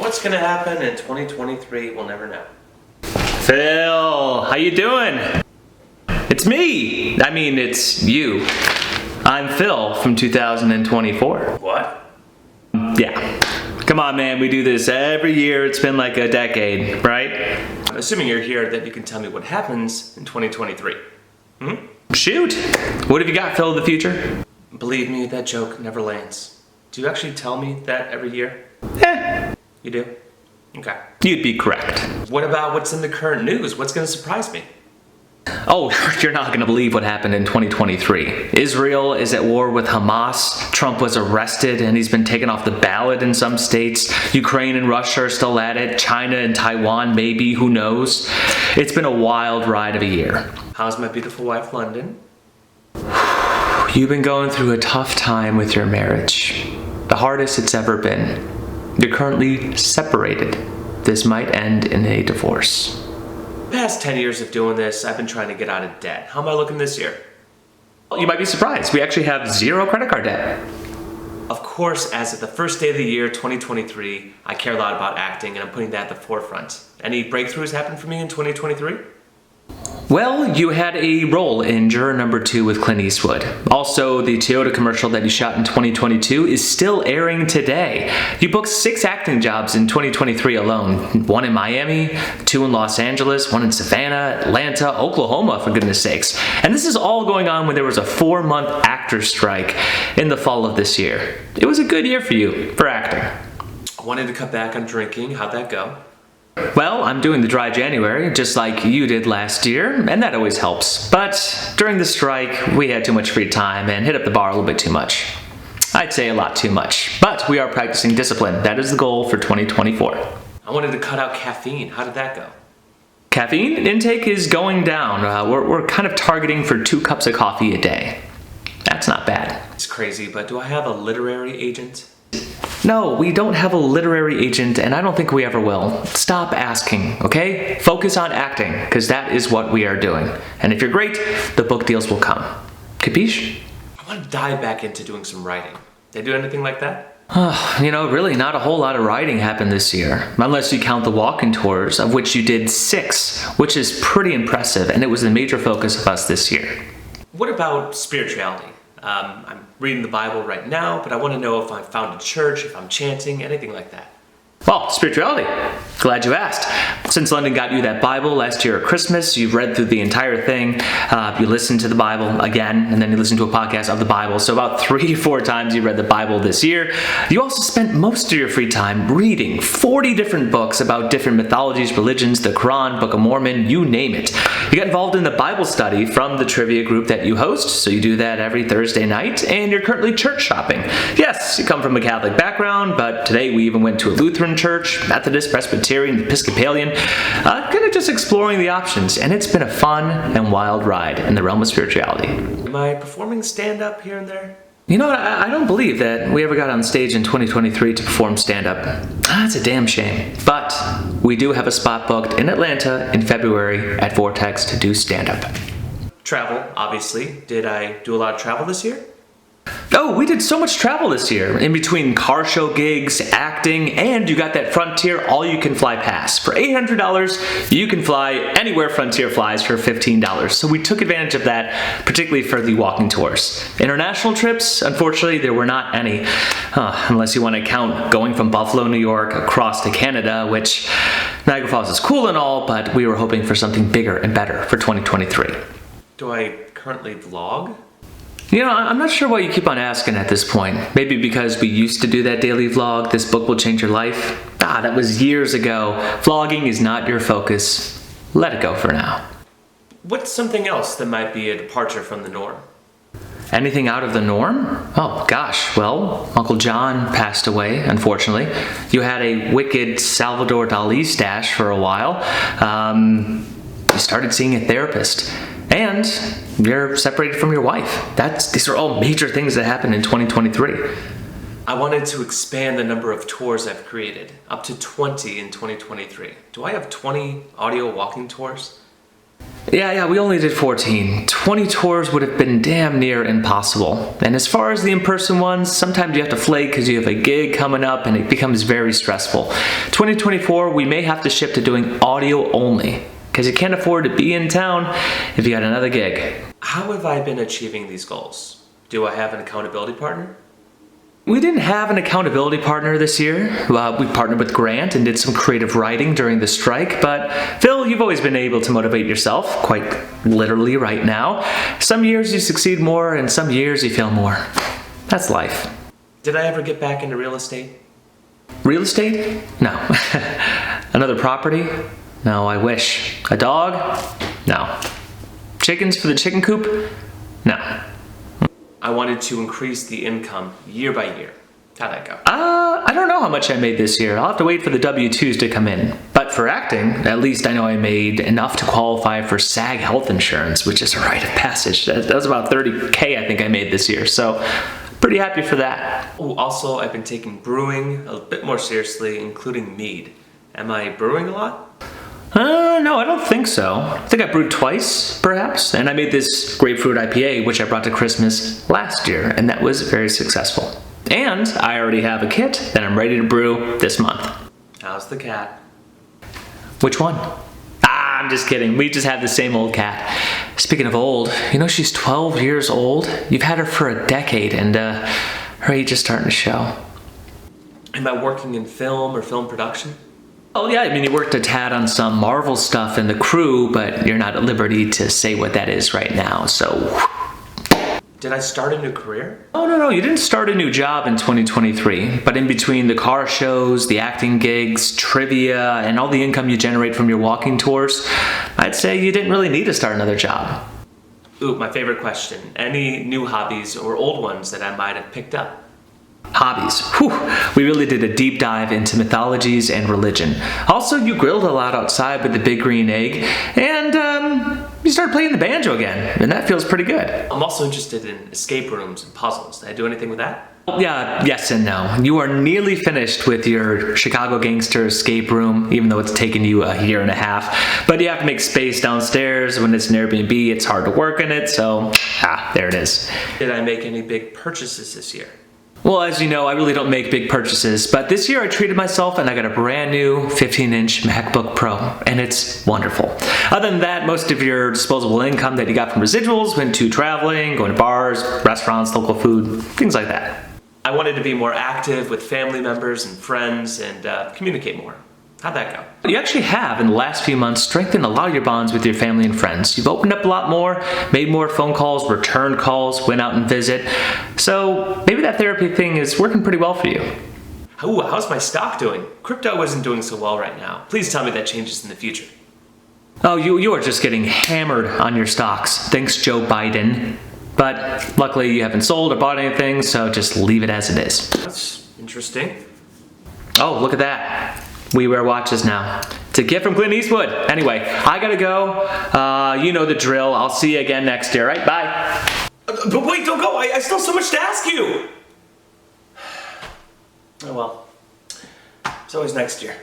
What's gonna happen in 2023, we'll never know. Phil, how you doing? It's me. I mean, it's you. I'm Phil from 2024. What? Yeah. Come on, man. We do this every year. It's been like a decade, right? I'm assuming you're here that you can tell me what happens in 2023. Shoot. What have you got, Phil, of the future? Believe me, that joke never lands. Do you actually tell me that every year? You do? Okay. You'd be correct. What about what's in the current news? What's gonna surprise me? Oh, you're not going to believe what happened in 2023. Israel is at war with Hamas. Trump was arrested and he's been taken off the ballot in some states. Ukraine and Russia are still at it. China and Taiwan, maybe, who knows? It's been a wild ride of a year. How's my beautiful wife, London? You've been going through a tough time with your marriage. The hardest it's ever been. You're currently separated. This might end in a divorce. The past 10 years of doing this, I've been trying to get out of debt. How am I looking this year? You might be surprised. We actually have 0 credit card debt. Of course, as of the first day of the year, 2023, I care a lot about acting and I'm putting that at the forefront. Any breakthroughs happened for me in 2023? Well, you had a role in Juror Number 2 with Clint Eastwood. Also, the Toyota commercial that you shot in 2022 is still airing today. You booked 6 acting jobs in 2023 alone. 1 in Miami, 2 in Los Angeles, 1 in Savannah, Atlanta, Oklahoma, for goodness sakes. And this is all going on when there was a 4-month actor strike in the fall of this year. It was a good year for you, for acting. I wanted to cut back on drinking. How'd that go? Well, I'm doing the dry January, just like you did last year, and that always helps. But during the strike, we had too much free time and hit up the bar a little bit too much. I'd say a lot too much. But we are practicing discipline. That is the goal for 2024. I wanted to cut out caffeine. How did that go? Caffeine intake is going down. We're kind of targeting for 2 cups of coffee a day. That's not bad. It's crazy, but do I have a literary agent? No, we don't have a literary agent, and I don't think we ever will. Stop asking, okay? Focus on acting, because that is what we are doing. And if you're great, the book deals will come. Capiche? I want to dive back into doing some writing. They do anything like that? Really not a whole lot of writing happened this year, unless you count the walking tours, of which you did 6, which is pretty impressive, and it was the major focus of us this year. What about spirituality? I'm reading the Bible right now, but I want to know if I've found a church, if I'm chanting, anything like that. Well, spirituality. Glad you asked. Since London got you that Bible last year at Christmas, you've read through the entire thing. You listened to the Bible again, and then you listened to a podcast of the Bible. So about 3 or 4 times you read the Bible this year. You also spent most of your free time reading 40 different books about different mythologies, religions, the Quran, Book of Mormon, you name it. You got involved in the Bible study from the trivia group that you host, so you do that every Thursday night, and you're currently church shopping. Yes, you come from a Catholic background, but today we even went to a Lutheran church, Methodist, Presbyterian, Episcopalian, kind of just exploring the options, and it's been a fun and wild ride in the realm of spirituality. Am I performing stand-up here and there? You know what, I don't believe that we ever got on stage in 2023 to perform stand-up. That's a damn shame. But we do have a spot booked in Atlanta in February at Vortex to do stand-up. Travel, obviously. Did I do a lot of travel this year? Oh, we did so much travel this year, in between car show gigs, acting, and you got that Frontier all-you-can-fly pass. For $800, you can fly anywhere Frontier flies for $15. So we took advantage of that, particularly for the walking tours. International trips, unfortunately, there were not any, unless you want to count going from Buffalo, New York, across to Canada, which Niagara Falls is cool and all, but we were hoping for something bigger and better for 2023. Do I currently vlog? You know, I'm not sure why you keep on asking at this point. Maybe because we used to do that daily vlog, This Book Will Change Your Life. That was years ago. Vlogging is not your focus. Let it go for now. What's something else that might be a departure from the norm? Anything out of the norm? Oh gosh, well, Uncle John passed away, unfortunately. You had a wicked Salvador Dali stash for a while. You started seeing a therapist. And you're separated from your wife. These are all major things that happened in 2023. I wanted to expand the number of tours I've created, up to 20 in 2023. Do I have 20 audio walking tours? Yeah, we only did 14. 20 tours would have been damn near impossible. And as far as the in-person ones, sometimes you have to flake because you have a gig coming up and it becomes very stressful. 2024, we may have to shift to doing audio only because you can't afford to be in town if you got another gig. How have I been achieving these goals? Do I have an accountability partner? We didn't have an accountability partner this year. We partnered with Grant and did some creative writing during the strike, but Phil, you've always been able to motivate yourself, quite literally right now. Some years you succeed more and some years you fail more. That's life. Did I ever get back into real estate? Real estate? No. Another property? No, I wish. A dog? No. Chickens for the chicken coop? No. I wanted to increase the income year by year. How'd that go? I don't know how much I made this year. I'll have to wait for the W-2s to come in. But for acting, at least I know I made enough to qualify for SAG health insurance, which is a rite of passage. That was about $30K I think I made this year, so pretty happy for that. Oh, also, I've been taking brewing a bit more seriously, including mead. Am I brewing a lot? No, I don't think so. I think I brewed twice, perhaps, and I made this grapefruit IPA, which I brought to Christmas last year, and that was very successful. And I already have a kit that I'm ready to brew this month. How's the cat? Which one? I'm just kidding. We just have the same old cat. Speaking of old, you know she's 12 years old? You've had her for a decade, and her age is starting to show. Am I working in film or film production? Oh yeah, I mean you worked a tad on some Marvel stuff in the crew, but you're not at liberty to say what that is right now, so... Did I start a new career? Oh no, you didn't start a new job in 2023, but in between the car shows, the acting gigs, trivia, and all the income you generate from your walking tours, I'd say you didn't really need to start another job. Ooh, my favorite question. Any new hobbies or old ones that I might have picked up? Hobbies. Whew. We really did a deep dive into mythologies and religion. Also, you grilled a lot outside with the big green egg, and you started playing the banjo again, and that feels pretty good. I'm also interested in escape rooms and puzzles. Did I do anything with that? Yeah, yes and no. You are nearly finished with your Chicago Gangster escape room, even though it's taken you a year and a half. But you have to make space downstairs. When it's an Airbnb, it's hard to work in it, so there it is. Did I make any big purchases this year? Well, as you know, I really don't make big purchases, but this year I treated myself and I got a brand new 15-inch MacBook Pro, and it's wonderful. Other than that, most of your disposable income that you got from residuals went to traveling, going to bars, restaurants, local food, things like that. I wanted to be more active with family members and friends and communicate more. How'd that go? You actually have, in the last few months, strengthened a lot of your bonds with your family and friends. You've opened up a lot more, made more phone calls, returned calls, went out and visit. So maybe that therapy thing is working pretty well for you. Ooh, how's my stock doing? Crypto isn't doing so well right now. Please tell me that changes in the future. Oh, you are just getting hammered on your stocks. Thanks, Joe Biden. But luckily you haven't sold or bought anything, so just leave it as it is. That's interesting. Oh, look at that. We wear watches now. It's a gift from Clint Eastwood. Anyway, I gotta go. You know the drill. I'll see you again next year, right? Bye. But wait, don't go. I still have so much to ask you. Oh well. It's always next year.